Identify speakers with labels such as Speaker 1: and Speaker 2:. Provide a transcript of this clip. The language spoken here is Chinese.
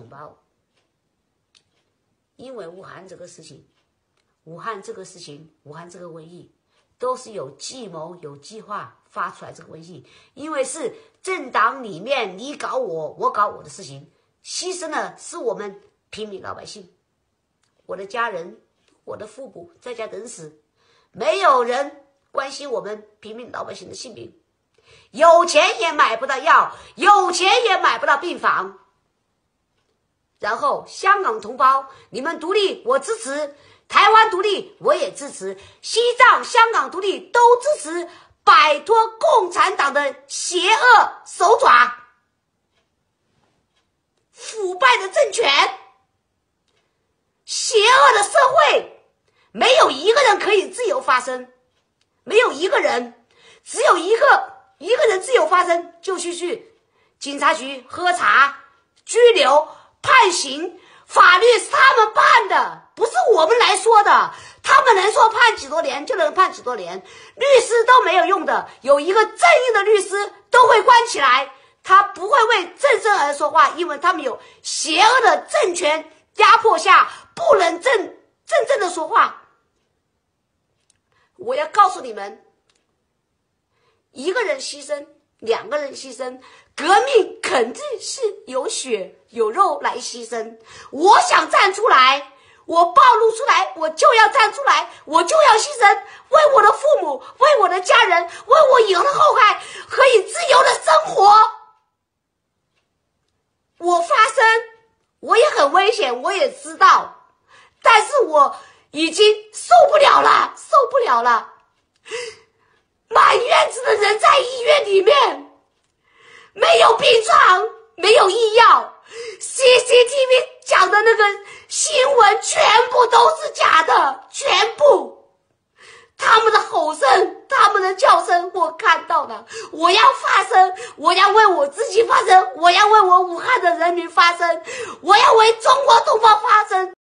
Speaker 1: 同胞，因为武汉这个事情，武汉这个瘟疫，都是有计谋、有计划发出来这个瘟疫，因为是政党里面你搞我，我搞我的事情，牺牲的是我们平民老百姓，我的家人，我的父母在家等死，没有人关心我们平民老百姓的性命，有钱也买不到药，有钱也买不到病房。然后香港同胞，你们独立我支持，台湾独立我也支持，西藏、香港独立都支持，摆脱共产党的邪恶手爪，腐败的政权，邪恶的社会，没有一个人可以自由发声，没有一个人，只有一个人自由发声，就去警察局喝茶、拘留、判刑，法律是他们判的，不是我们来说的，他们能说判几多年就能判几多年，律师都没有用的，有一个正义的律师都会关起来，他不会为正生而说话，因为他们有邪恶的政权压迫下不能正的说话。我要告诉你们，一个人牺牲，两个人牺牲，革命肯定是有血有肉来牺牲。我想站出来，我暴露出来，我就要站出来，我就要牺牲，为我的父母，为我的家人，为我以后的后代可以自由的生活。我发声，我也很危险，我也知道，但是我已经受不了了。满院子的人在医院里面，没有病床，没有医药， CCTV 讲的那个新闻全部都是假的，全部。他们的吼声，他们的叫声我看到了，我要发声，我要为我自己发声，我要为我武汉的人民发声，我要为中国同胞发声。